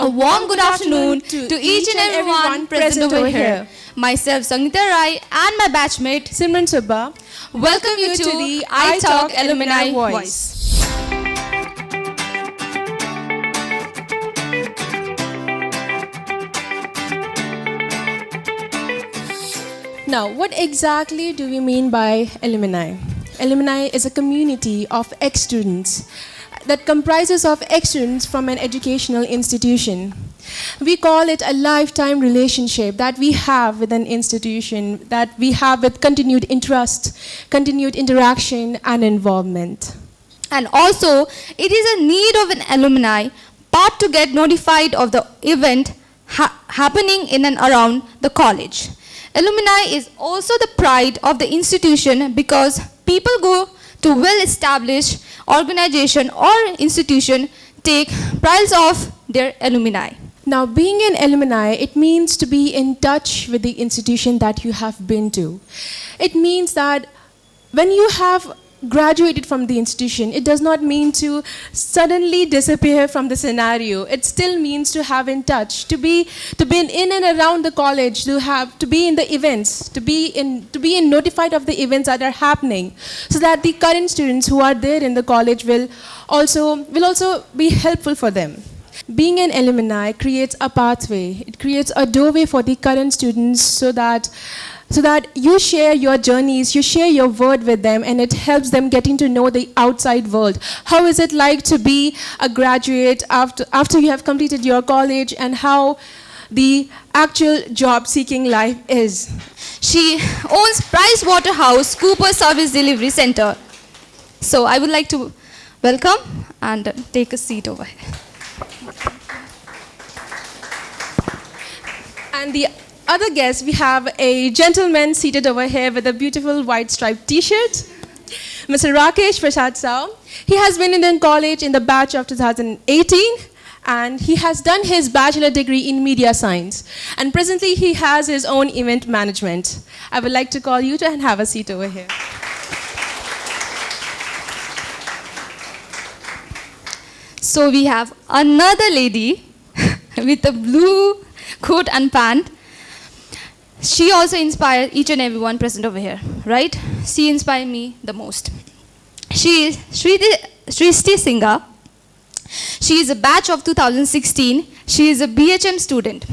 A warm good afternoon to each and everyone present over here. Myself, Sangeeta Rai, and my batchmate, Simran Subba. welcome you to the I Talk Alumni Voice. Now, what exactly do we mean by alumni? Alumni is a community of ex-students that comprises of ex-students from an educational institution. We call it a lifetime relationship that we have with an institution, that we have with continued interest, continued interaction and involvement. And also, it is a need of an alumni part to get notified of the event happening in and around the college. Alumni is also the pride of the institution because people go to well-established organization or institution take pride of their alumni. Now, being an alumni, it means to be in touch with the institution that you have been to. It means that when you have graduated from the institution, it does not mean to suddenly disappear from the scenario. It still means to have in touch, to be in and around the college, to be in the events, to be notified of the events that are happening, so that the current students who are there in the college will also be helpful for them. Being an alumni creates a pathway. It creates a doorway for the current students so that you share your journeys, you share your word with them, and it helps them getting to know the outside world. How is it like to be a graduate after you have completed your college, and how the actual job-seeking life is. She owns Price Waterhouse Cooper Service Delivery Center. So I would like to welcome and take a seat over here. And the other guest, we have a gentleman seated over here with a beautiful white striped t-shirt, Mr. Rakesh Prasad Sao. He has been in the college in the batch of 2018, and he has done his bachelor degree in media science. And presently, he has his own event management. I would like to call you to and have a seat over here. So we have another lady with a blue coat and pant. She also inspired each and everyone present over here, right? She inspired me the most. She is Shrishti Singha. She is a batch of 2016. She is a BHM student.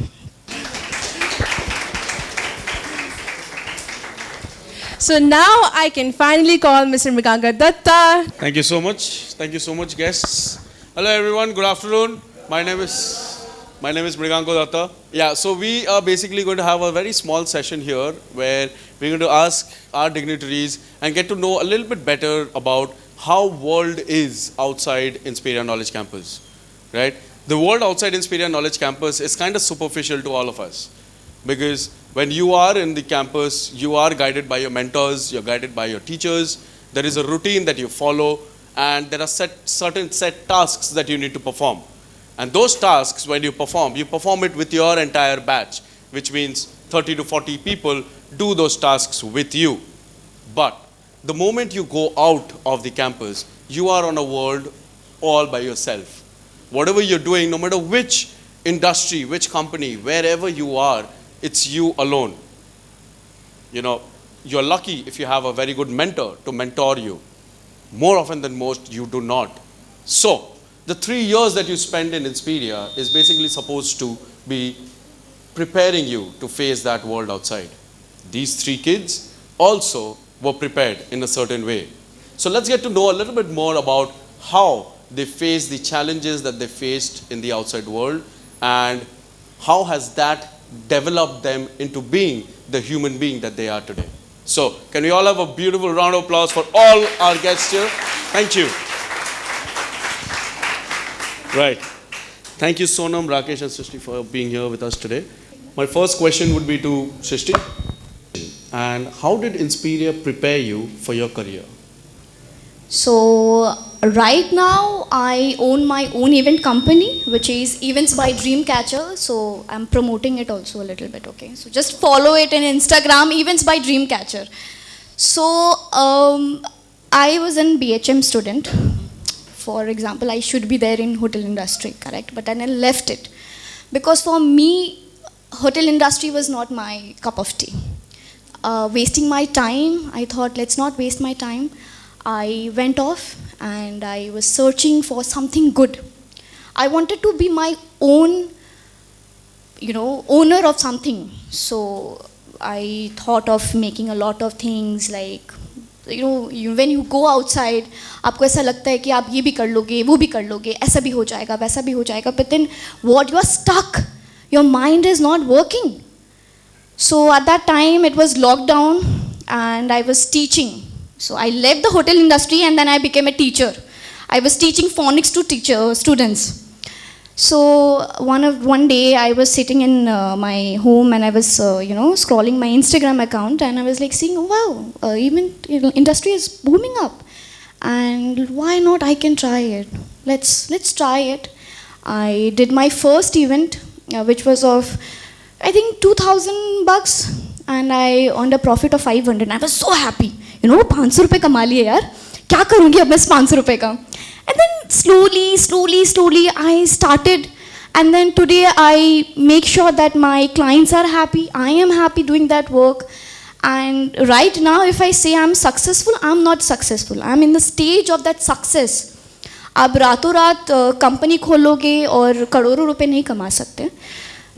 So now I can finally call Mr. Mriganga Datta. Thank you so much. Thank you so much, guests. Hello, everyone. Good afternoon. My name is Mriganko Datta. Yeah, so we are basically going to have a very small session here where we're going to ask our dignitaries and get to know a little bit better about how world is outside Inspiria Knowledge Campus, right? The world outside Inspiria Knowledge Campus is kind of superficial to all of us because when you are in the campus, you are guided by your mentors, you're guided by your teachers, there is a routine that you follow, and there are certain set tasks that you need to perform. And those tasks, when you perform it with your entire batch, which means 30 to 40 people do those tasks with you. But the moment you go out of the campus, you are on a world all by yourself. Whatever you're doing, no matter which industry, which company, wherever you are, it's you alone. You know, you're lucky if you have a very good mentor to mentor you. More often than most, you do not. So, the 3 years that you spend in Inspiria is basically supposed to be preparing you to face that world outside. These 3 kids also were prepared in a certain way. So let's get to know a little bit more about how they faced the challenges that they faced in the outside world and how has that developed them into being the human being that they are today. So can we all have a beautiful round of applause for all our guests here? Thank you. Right. Thank you, Sonam, Rakesh, and Srishti for being here with us today. My first question would be to Srishti. And how did Inspiria prepare you for your career? So, right now, I own my own event company, which is Events by Dreamcatcher. So, I'm promoting it also a little bit, okay? So, just follow it in Instagram, Events by Dreamcatcher. So, I was an BHM student. for example, I should be there in hotel industry, correct? But then I left it. Because for me, hotel industry was not my cup of tea. Wasting my time, I thought, let's not waste my time. I went off and I was searching for something good. I wanted to be my own, owner of something. So I thought of making a lot of things like, when you go outside, आपको ऐसा लगता है कि आप ये भी कर लोगे, वो भी कर लोगे, ऐसा भी हो जाएगा, वैसा भी हो जाएगा. But then what, you are stuck. Your mind is not working. So at that time it was lockdown and I was teaching. So I left the hotel industry and then I became a teacher. I was teaching phonics to students. So one day I was sitting in my home and I was scrolling my Instagram account and I was like seeing, wow, even industry is booming up, and why not I can try it. Let's try it. I did my first event, which was of I think $2,000, and I earned a profit of 500. I was so happy. 500 रुपए कमा लिए यार, क्या करूँगी अब मैं 500 रुपए का. And then slowly I started, and then today I make sure that my clients are happy, I am happy doing that work. And right now if I say I'm successful, I'm not successful. I'm in the stage of that success. आप रातों रात company खोलोगे और करोड़ों रुपए नहीं कमा सकते.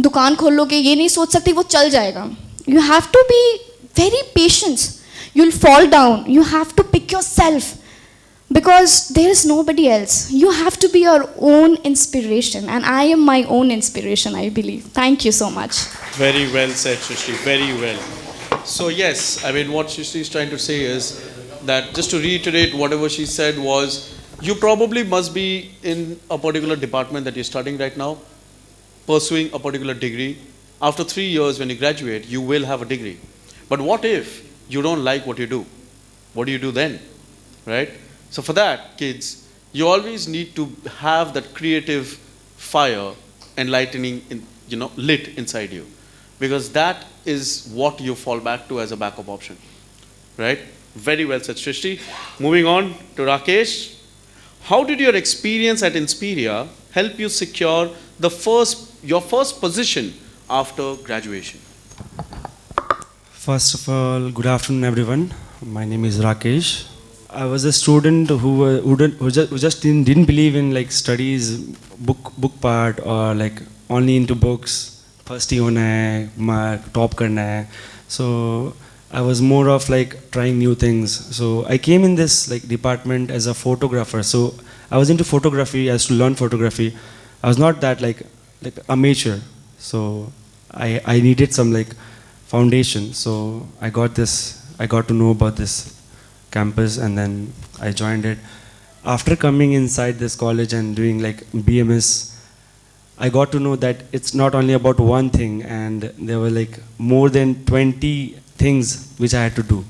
दुकान खोलोगे ये नहीं सोच सकते वो चल जाएगा. You have to be very patient. You'll fall down. You have to pick yourself. Because there is nobody else. You have to be your own inspiration. And I am my own inspiration, I believe. Thank you so much. Very well said, Shrishti. Very well. So yes, I mean what Shrishti is trying to say is that, just to reiterate whatever she said, was you probably must be in a particular department that you're studying right now, pursuing a particular degree. After 3 years when you graduate, you will have a degree. But what if you don't like what you do? What do you do then? Right? So for that, kids, you always need to have that creative fire enlightening, lit inside you. Because that is what you fall back to as a backup option. Right? Very well said, Shrishti. Moving on to Rakesh. How did your experience at Inspiria help you secure your first position after graduation? First of all, good afternoon, everyone. My name is Rakesh. I was a student who just didn't believe in like studies, book part, or like only into books. First ही होना है, mark top करना है. So I was more of like trying new things. So I came in this like department as a photographer. So I was into photography. I used to learn photography. I was not that like amateur. So I needed some like foundation. So I got to know about this campus, and then I joined it. After coming inside this college and doing like BMS, I got to know that it's not only about one thing, and there were like more than 20 things which I had to do.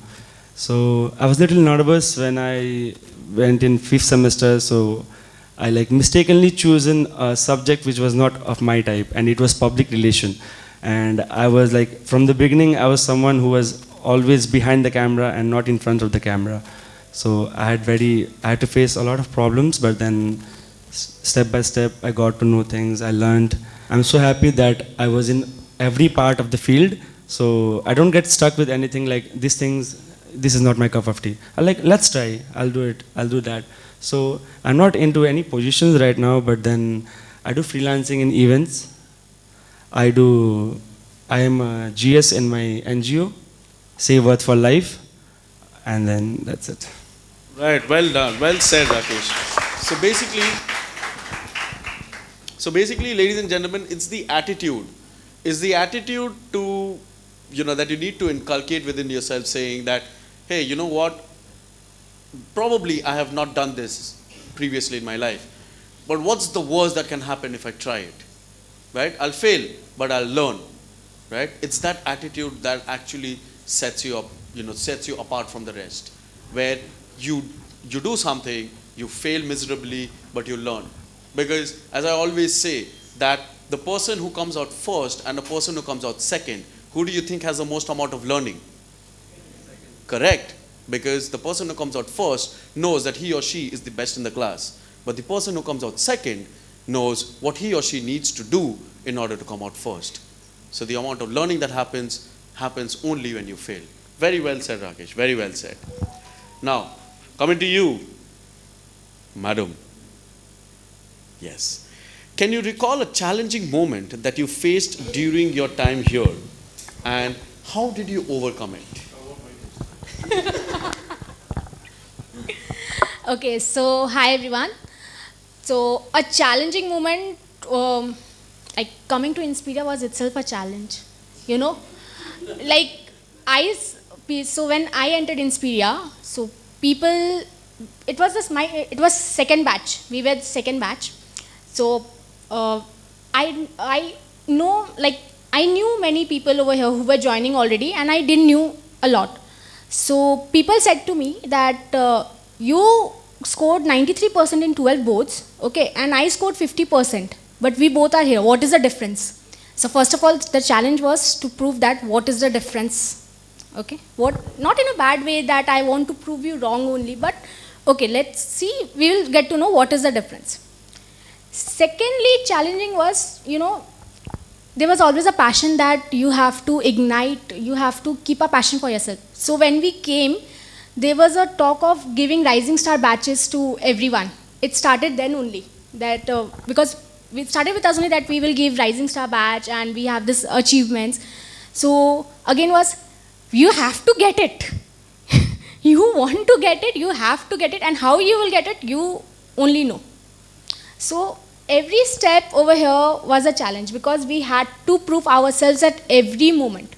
So I was a little nervous when I went in 5th semester, so I like mistakenly chosen a subject which was not of my type, and it was public relation. And I was like, from the beginning, I was someone who was always behind the camera and not in front of the camera. So I had to face a lot of problems, but then step by step, I got to know things, I learned. I'm so happy that I was in every part of the field, so I don't get stuck with anything like this is not my cup of tea. I like, let's try, I'll do it, I'll do that. So I'm not into any positions right now, but then I do freelancing in events. I am a GS in my NGO, Save Earth for Life, and then that's it. Right, well done, well said, Rakesh. So basically, ladies and gentlemen, it's the attitude. It's the attitude to, that you need to inculcate within yourself, saying that, hey, you know what? Probably I have not done this previously in my life, but what's the worst that can happen if I try it? Right? I'll fail, but I'll learn. Right? It's that attitude that actually sets you up, sets you apart from the rest. Where you do something, you fail miserably, but you learn. Because as I always say, that the person who comes out first and the person who comes out second, who do you think has the most amount of learning? Correct. Because the person who comes out first knows that he or she is the best in the class. but the person who comes out second knows what he or she needs to do in order to come out first. So the amount of learning that happens only when you fail. Very well said, Rakesh, very well said. Now, coming to you, madam. Yes. Can you recall a challenging moment that you faced during your time here? And how did you overcome it? Okay, so hi everyone. So a challenging moment, like coming to Inspiria was itself a challenge, you know. Like so when I entered Inspiria, so people, it was second batch. We were the second batch. So I know, like I knew many people over here who were joining already, and I didn't knew a lot. So people said to me that you scored 93% in 12 boards, okay, and I scored 50%, but we both are here. What is the difference? So first of all, the challenge was to prove that what is the difference, okay? Not in a bad way that I want to prove you wrong only, but okay, let's see, we will get to know what is the difference. Secondly, challenging was, you know, there was always a passion that you have to ignite, you have to keep a passion for yourself. So when we came, there was a talk of giving Rising Star batches to everyone. It started then only, that because it started with us only that we will give Rising Star badge and we have this achievements. So again was, you have to get it. You want to get it, you have to get it, and how you will get it, you only know. So every step over here was a challenge because we had to prove ourselves at every moment.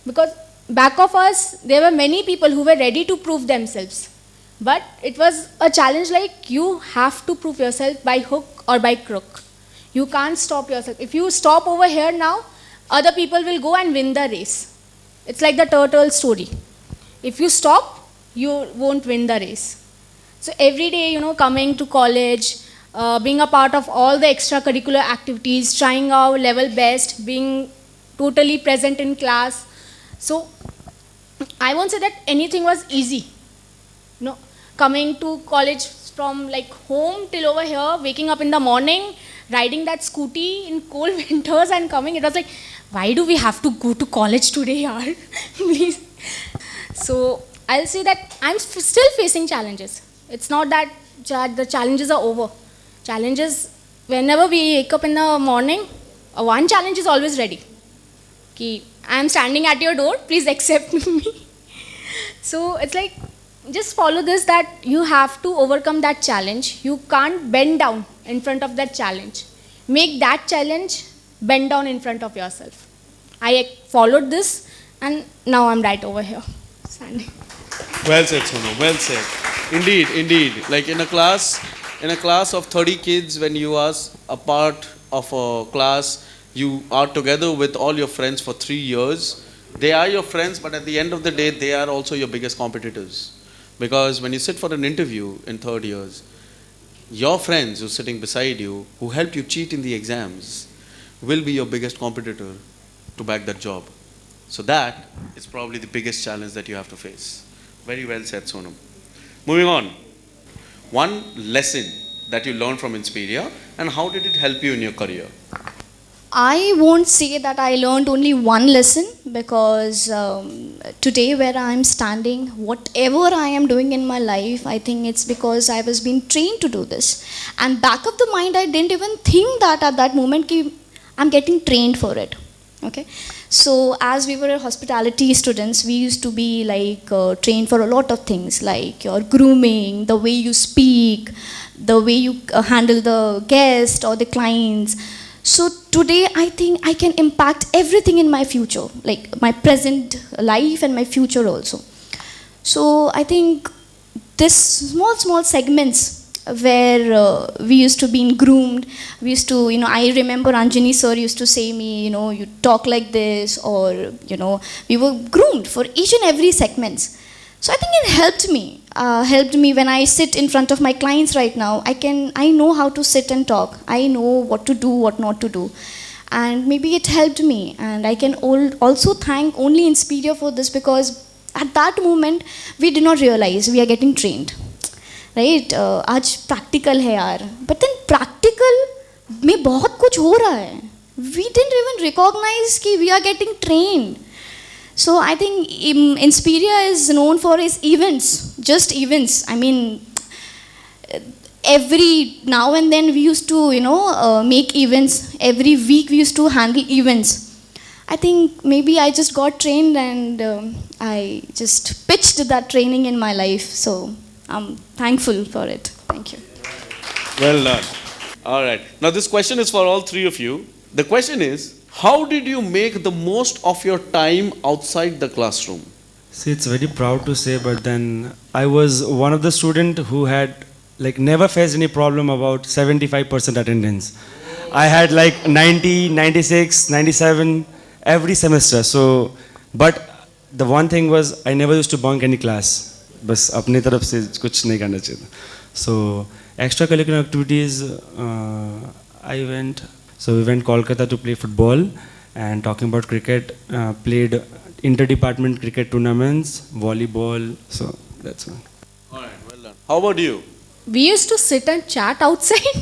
Because back of us, there were many people who were ready to prove themselves. But it was a challenge like you have to prove yourself by hook or by crook. You can't stop yourself. If you stop over here now, other people will go and win the race. It's like the turtle story. If you stop, you won't win the race. So every day, you know, coming to college, being a part of all the extracurricular activities, trying our level best, being totally present in class. So I won't say that anything was easy. No, coming to college from like home till over here, waking up in the morning, riding that scooty in cold winters and coming, it was like, why do we have to go to college today, yaar? Please. So I'll say that I'm still facing challenges. It's not that the challenges are over. Challenges, whenever we wake up in the morning, one challenge is always ready. Ki, I'm standing at your door, please accept me. So it's like, just follow this, that you have to overcome that challenge. You can't bend down in front of that challenge. Make that challenge bend down in front of yourself. I followed this and now I'm right over here, standing. Well said, Sonu, well said. Indeed, indeed. Like in a class of 30 kids, when you are a part of a class, you are together with all your friends for 3 years. They are your friends, but at the end of the day, they are also your biggest competitors. Because when you sit for an interview in third years, your friends who are sitting beside you, who helped you cheat in the exams, will be your biggest competitor to back that job. So that is probably the biggest challenge that you have to face. Very well said, Sonam. Moving on. One lesson that you learned from Inspiria, and how did it help you in your career? I won't say that I learned only one lesson, because today where I am standing, whatever I am doing in my life, I think it's because I was being trained to do this. And back of the mind, I didn't even think that at that moment I'm getting trained for it. Okay, so as we were hospitality students, we used to be like trained for a lot of things, like your grooming, the way you speak, the way you handle the guest or the clients. So today I think I can impact everything in my future, like my present life and my future also. So I think this small segments where we used to be groomed, we used to, I remember Anjani sir used to say me, you talk like this, or, we were groomed for each and every segments. So I think it helped me when I sit in front of my clients right now. I know how to sit and talk. I know what to do, what not to do. And maybe it helped me. And I can also thank only Inspiria for this, because at that moment, we did not realize we are getting trained. Right आज practical है यार, but then practical में बहुत कुछ हो रहा है. We didn't even recognize कि we are getting trained. So I think Inspiria is known for its events, just events. I mean, every now and then we used to, make events. Every week we used to handle events. I think maybe I just got trained and I just pitched that training in my life. So I'm thankful for it. Thank you. Well done. All right. Now this question is for all three of you. The question is, how did you make the most of your time outside the classroom? See, it's very proud to say, but then I was one of the student who had like never faced any problem about 75% attendance. I had like 90, 96, 97 every semester. So, but the one thing was I never used to bunk any class. बस अपने तरफ से कुछ नहीं करना चाहिए. So, extracurricular activities, I went. So we went Kolkata to play football, and talking about cricket, played inter-department cricket tournaments, volleyball. So that's one. All right, well done. How about you? We used to sit and chat outside.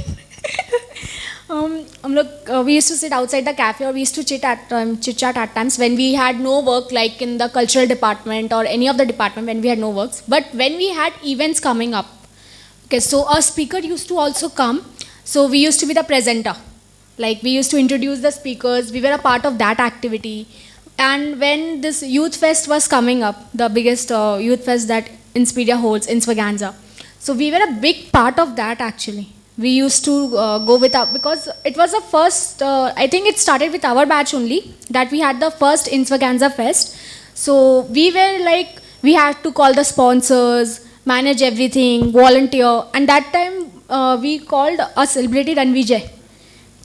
We used to sit outside the cafe, or we used to chit chat at times when we had no work, like in the cultural department or any of the department when we had no works. But when we had events coming up, okay, so a speaker used to also come. So we used to be the presenter. Like we used to introduce the speakers, we were a part of that activity. And when this youth fest was coming up, the biggest youth fest that Inspiria holds, Insvaganza. So we were a big part of that actually. We used to go with our, because it was the first, I think it started with our batch only, that we had the first Insvaganza fest. So we were like, we had to call the sponsors, manage everything, volunteer. And that time we called a celebrity Ranvijay.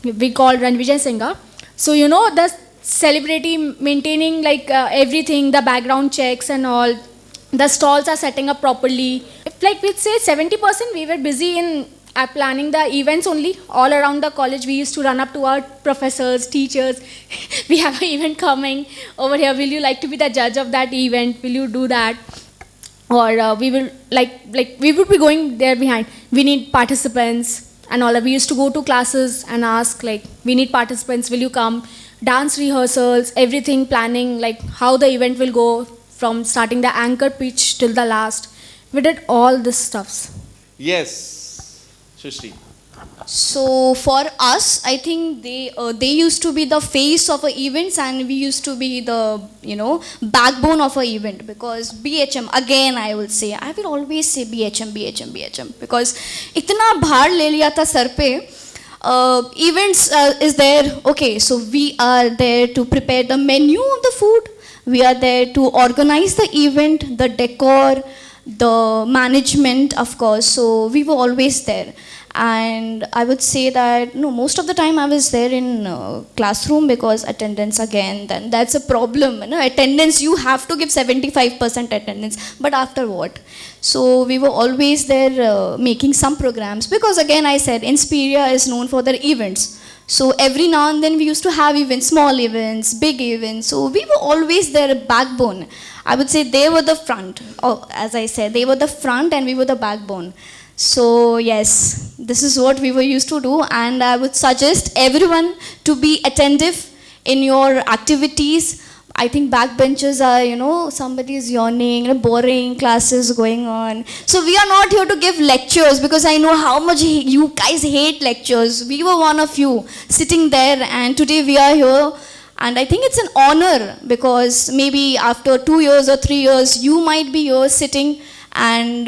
We called Ranvijay Singha. So the celebrity maintaining like everything, the background checks and all, the stalls are setting up properly. If like we'd say 70%, we were busy in planning the events only. All around the college, we used to run up to our professors, teachers. We have an event coming over here. Will you like to be the judge of that event? Will you do that? Or we will like we would be going there behind. We need participants. And all, we used to go to classes and ask like, we need participants, will you come? Dance rehearsals, everything, planning, like how the event will go from starting the anchor pitch till the last. We did all this stuffs. Yes, Shrishti. So for us, I think they used to be the face of our events, and we used to be the backbone of our event, because BHM, again I will say, I will always say BHM because इतना भार ले लिया था sir पे. Events is there. Okay, so we are there to prepare the menu of the food. We are there to organize the event, the decor, the management, of course. So we were always there. And I would say that most of the time I was there in classroom, because attendance, again, then that's a problem. Attendance, you have to give 75% attendance, but after what? So we were always there making some programs, because again I said Inspiria is known for their events. So every now and then we used to have events, small events, big events. So we were always their backbone. I would say they were the front. Oh, as I said, they were the front and we were the backbone. So yes, this is what we were used to do, and I would suggest everyone to be attentive in your activities. I think backbenchers are, somebody is yawning, boring classes going on. So we are not here to give lectures, because I know how much you guys hate lectures. We were one of you sitting there, and today we are here. And I think it's an honor, because maybe after 2 years or 3 years, you might be here sitting and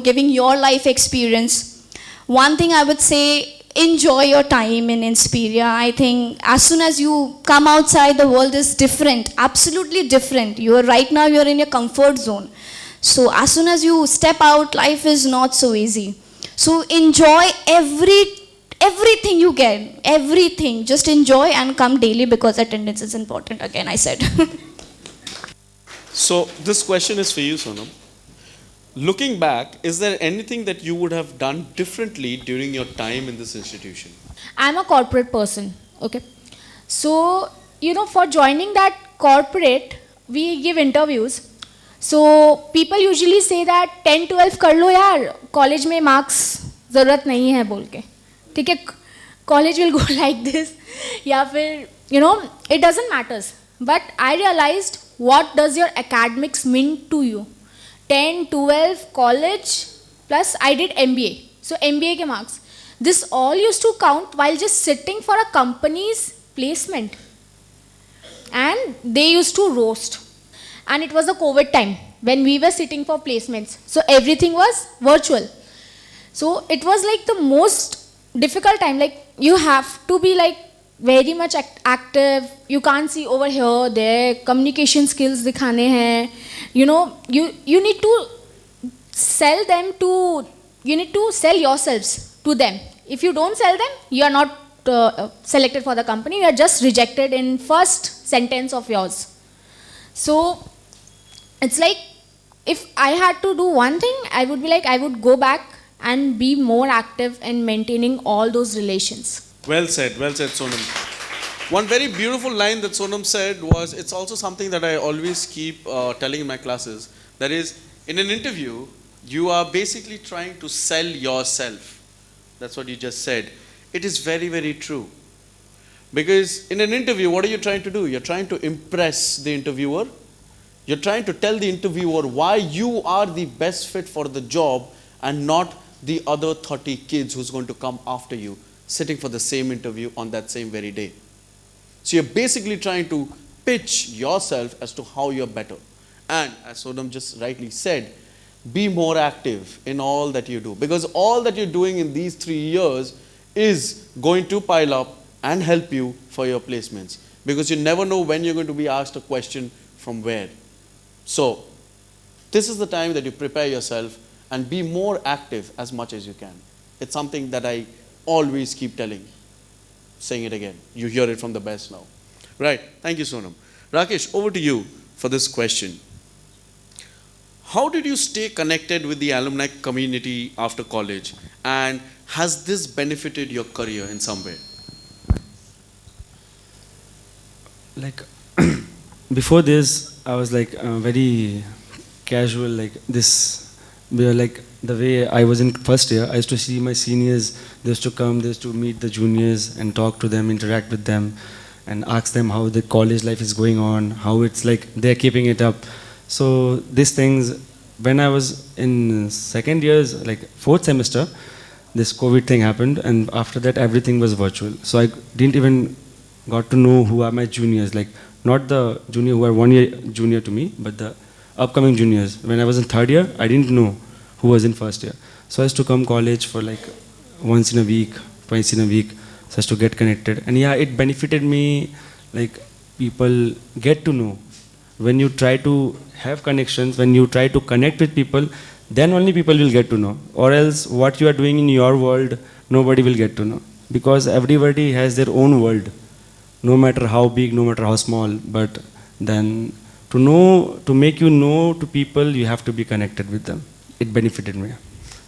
giving your life experience. One thing I would say, enjoy your time in Inspiria. I think as soon as you come outside, the world is different, absolutely different. Right now you're in your comfort zone. So as soon as you step out, life is not so easy. So enjoy everything you get, everything. Just enjoy and come daily, because attendance is important, again I said. So this question is for you, Sonam. Looking back, is there anything that you would have done differently during your time in this institution? I'm a corporate person, okay? So, for joining that corporate, we give interviews. So people usually say that 10-12 कर लो यार, college में marks ज़रूरत नहीं है बोल के, ठीक है? College will go like this, या फिर you know it doesn't matters. But I realized what does your academics mean to you. 10, 12, college, plus I did MBA. So MBA के marks. This all used to count while just sitting for a company's placement. And they used to roast. And it was the COVID time when we were sitting for placements. So everything was virtual. So it was like the most difficult time. Like you have to be like very much active. You can't see over here, there, communication skills dikhane hain. You know, you need to sell them to, you need to sell yourselves to them. If you don't sell them, you are not selected for the company. You are just rejected in first sentence of yours. So it's like, if I had to do one thing, I would be like, I would go back and be more active in maintaining all those relations. Well said, Sonam. One very beautiful line that Sonam said was, it's also something that I always keep telling in my classes, that is, in an interview, you are basically trying to sell yourself. That's what you just said. It is very, very true. Because in an interview, what are you trying to do? You're trying to impress the interviewer. You're trying to tell the interviewer why you are the best fit for the job and not the other 30 kids who's going to come after you, sitting for the same interview on that same very day. So you're basically trying to pitch yourself as to how you're better. And as Sonam just rightly said, be more active in all that you do. Because all that you're doing in these 3 years is going to pile up and help you for your placements. Because you never know when you're going to be asked a question from where. So this is the time that you prepare yourself and be more active as much as you can. It's something that I always keep saying it again. You hear it from the best now. Right, thank you, Sonam. Rakesh, over to you for this question. How did you stay connected with the alumni community after college? And has this benefited your career in some way? Like, before this, I was like very casual, like this. We were like, the way I was in first year, I used to see my seniors, they used to come, they used to meet the juniors and talk to them, interact with them, and ask them how the college life is going on, how it's like they're keeping it up. So these things, when I was in second years, like fourth semester, this COVID thing happened, and after that everything was virtual. So I didn't even got to know who are my juniors, like not the junior who are 1 year junior to me, but the upcoming juniors. When I was in third year, I didn't know who was in first year. So I used to come college for like once in a week, twice in a week, so I used to get connected. And yeah, it benefited me, like people get to know. When you try to have connections, when you try to connect with people, then only people will get to know. Or else what you are doing in your world, nobody will get to know. Because everybody has their own world, no matter how big, no matter how small. But then to know, to make you know to people, you have to be connected with them. It benefited me.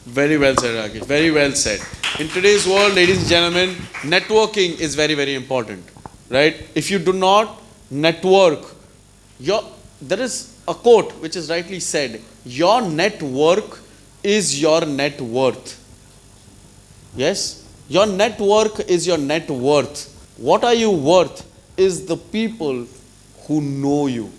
Very well said, Rakesh. Very well said. In today's world, ladies and gentlemen, networking is very, very important. Right? If you do not network, there is a quote which is rightly said, your network is your net worth. Yes? Your network is your net worth. What are you worth is the people who know you.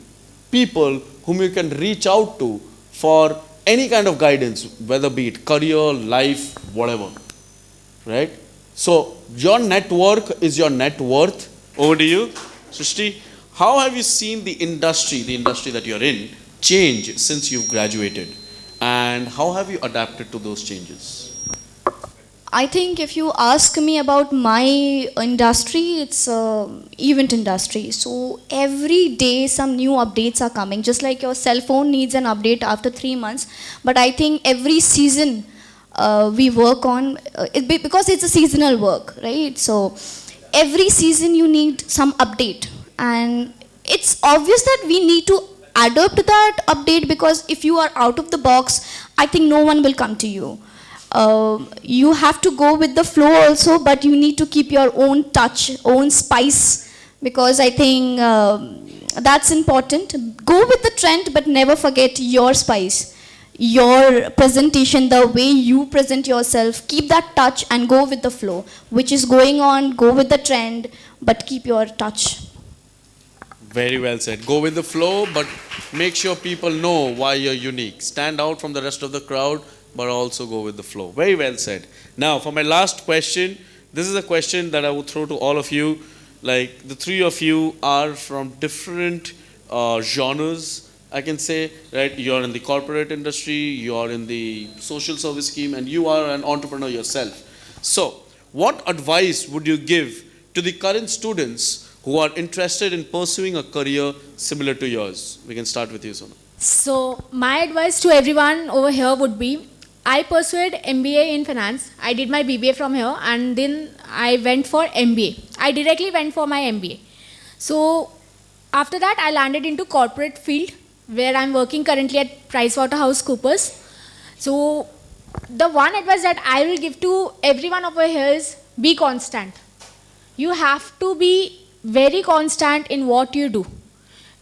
People whom you can reach out to for any kind of guidance, whether be it career, life, whatever. Right? So, your network is your net worth. Over to you, Srishti. How have you seen the industry that you're in, change since you've graduated? And how have you adapted to those changes? I think if you ask me about my industry, it's event industry. So every day some new updates are coming. Just like your cell phone needs an update after 3 months. But I think every season we work on, because it's a seasonal work, right? So every season you need some update. And it's obvious that we need to adapt to that update, because if you are out of the box, I think no one will come to you. You have to go with the flow also, but you need to keep your own touch, own spice, because I think That's important. Go with the trend, but never forget your spice. Your presentation, the way you present yourself, keep that touch and go with the flow. Which is going on, go with the trend, but keep your touch. Very well said. Go with the flow, but make sure people know why you're unique. Stand out from the rest of the crowd, but also go with the flow. Very well said. Now, for my last question, this is a question that I would throw to all of you. Like, the three of you are from different genres, I can say, right? You're in the corporate industry, you're in the social service scheme, and you are an entrepreneur yourself. So, what advice would you give to the current students who are interested in pursuing a career similar to yours? We can start with you, Sona. So my advice to everyone over here would be, I pursued MBA in finance. I did my BBA from here and then I went for MBA. I directly went for my MBA. So after that I landed into corporate field where I'm working currently at PricewaterhouseCoopers. So the one advice that I will give to everyone over here is be constant. You have to be very constant in what you do.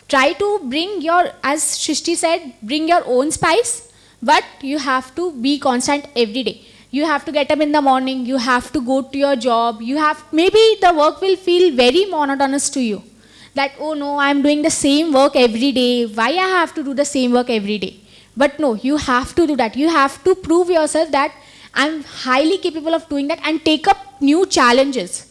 Try to bring your, as Shrishti said, bring your own spice, but you have to be constant every day. You have to get up in the morning, you have to go to your job, maybe the work will feel very monotonous to you. That, oh no, I'm doing the same work every day, why I have to do the same work every day? But no, you have to do that. You have to prove yourself that I'm highly capable of doing that and take up new challenges.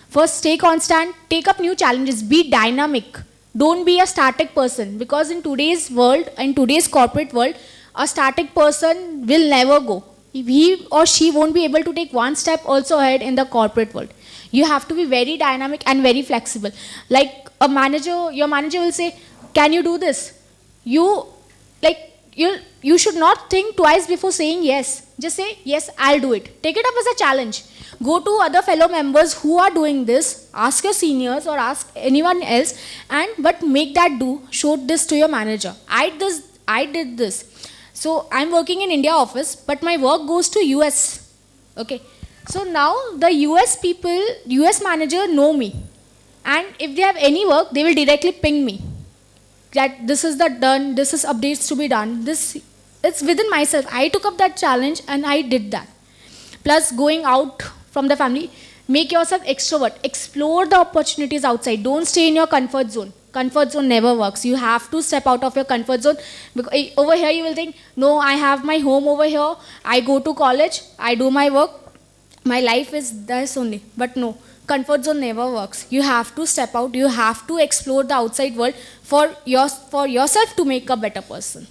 First, stay constant, take up new challenges, be dynamic. Don't be a static person, because in today's world, in today's corporate world, a static person will never go. He or she won't be able to take one step also ahead in the corporate world. You have to be very dynamic and very flexible. Like a manager, your manager will say, can you do this? You should not think twice before saying yes. Just say, yes, I'll do it. Take it up as a challenge. Go to other fellow members who are doing this, ask your seniors or ask anyone else, but make that do, show this to your manager. I did this. So I'm working in India office, but my work goes to US. Okay. So now the US people, US manager know me. And if they have any work, they will directly ping me. That this is done, this is updates to be done. It's within myself. I took up that challenge and I did that. Plus going out from the family, make yourself extrovert. Explore the opportunities outside. Don't stay in your comfort zone. Comfort zone never works. You have to step out of your comfort zone. Because over here you will think, no, I have my home over here. I go to college. I do my work. My life is this only. But no, comfort zone never works. You have to step out. You have to explore the outside world for yourself to make a better person.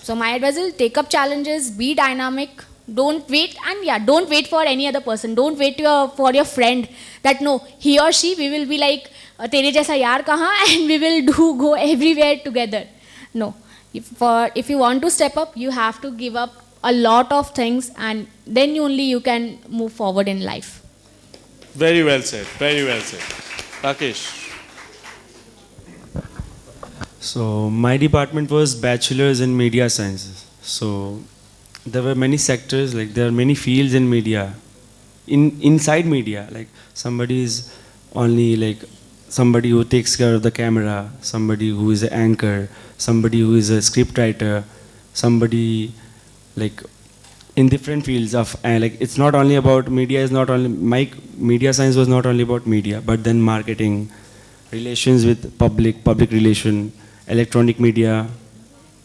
So my advice is take up challenges, be dynamic. Don't wait, and don't wait for any other person. Don't wait for your friend that no, he or she, we will be like, tere jaisa yaar kahan, and we will go everywhere together. No, if you want to step up, you have to give up a lot of things, and then only you can move forward in life. Very well said, very well said. Rakesh. So my department was bachelor's in media sciences. So there were many sectors, like there are many fields in media, inside media, like somebody is only like somebody who takes care of the camera, somebody who is an anchor, somebody who is a script writer, somebody like in different fields of like it's not only about media, is not only my media science was not only about media, but then marketing, relations with public relation, electronic media,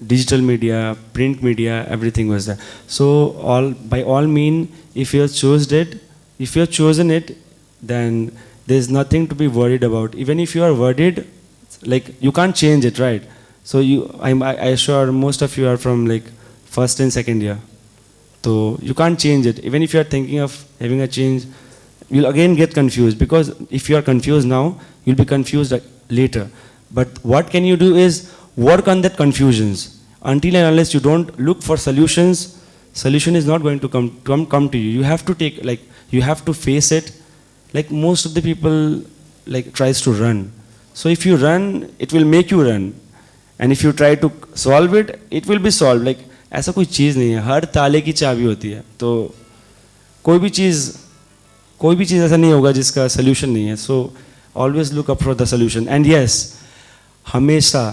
digital media, print media, everything was there. So by all means, if you have chosen it, then there's nothing to be worried about. Even if you are worried, like you can't change it, right? So I sure most of you are from like first and second year. So you can't change it. Even if you are thinking of having a change, you'll again get confused, because if you are confused now, you'll be confused later. But what can you do is work on that confusions. Until and unless you don't look for solutions, solution is not going to come to you. You have to take, like, you have to face it. Like most of the people like tries to run. So if you run, it will make you run. And if you try to solve it, it will be solved. Like ऐसा कोई चीज़ नहीं है, हर ताले की चाबी होती है. तो कोई भी चीज़ ऐसा नहीं होगा जिसका solution नहीं है. So always look up for the solution. And yes, हमेशा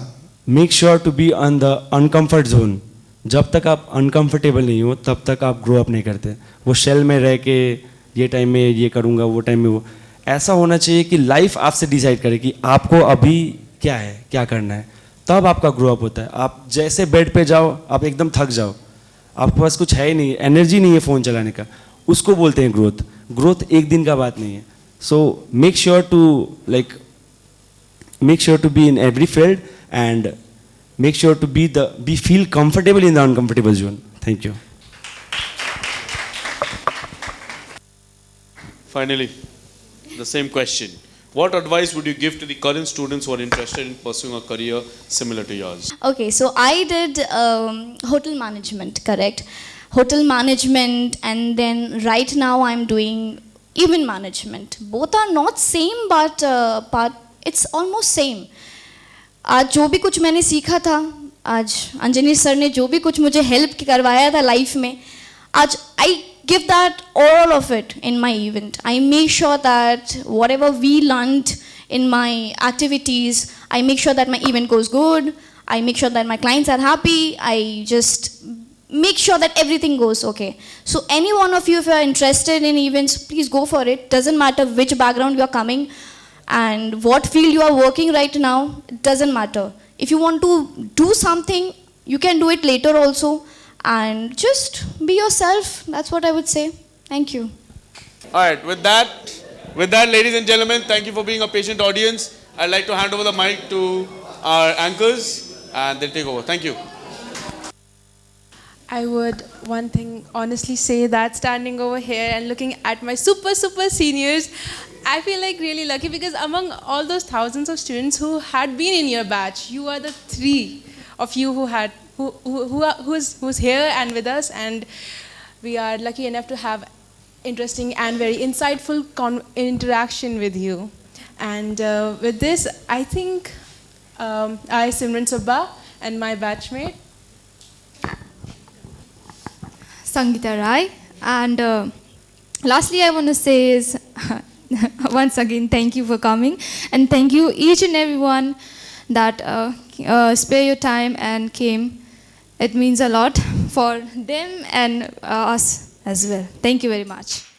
make sure to be on the uncomfort zone. जब तक आप अनकम्फर्टेबल नहीं हो तब तक आप ग्रो अप नहीं करते. वो शेल में रह के ये टाइम में ये करूँगा, वो टाइम में वो. ऐसा होना चाहिए कि लाइफ आपसे डिसाइड करे कि आपको अभी क्या है, क्या करना है. तब आपका ग्रो अप होता है. आप जैसे बेड पे जाओ, आप एकदम थक जाओ, आपके पास कुछ है ही नहीं, एनर्जी नहीं है फ़ोन चलाने का, उसको बोलते हैं ग्रोथ. ग्रोथ एक दिन का बात नहीं है. So make sure to be in every field and make sure to be feel comfortable in the uncomfortable zone. Thank you. Finally, the same question. What advice would you give to the current students who are interested in pursuing a career similar to yours? Okay, so I did hotel management, correct? Hotel management, and then right now I'm doing event management. Both are not same, but it's almost same. आज जो भी कुछ मैंने सीखा था, आज Anjani sir ने जो भी कुछ मुझे हेल्प करवाया था लाइफ में, आज I give that all of it in my event. I make sure that whatever we learned in my activities, I make sure that my event goes good, I make sure that my clients are happy, I just make sure that everything goes okay. So any one of you, if you are interested in events, please go for it. Doesn't matter which background you are coming and what field you are working right now, it doesn't matter. If you want to do something, you can do it later also, and just be yourself. That's what I would say. Thank you. All right, with that, ladies and gentlemen, thank you for being a patient audience. I'd like to hand over the mic to our anchors and they'll take over. Thank you. I would one thing honestly say that standing over here and looking at my super seniors, I feel like really lucky, because among all those thousands of students who had been in your batch, you are the three of you who's here and with us, and we are lucky enough to have interesting and very insightful interaction with you. And with this, I think I, Simran Subba, and my batchmate Sangeeta Rai. And lastly, I want to say is once again, thank you for coming, and thank you each and everyone that spare your time and came. It means a lot for them and us as well. Thank you very much.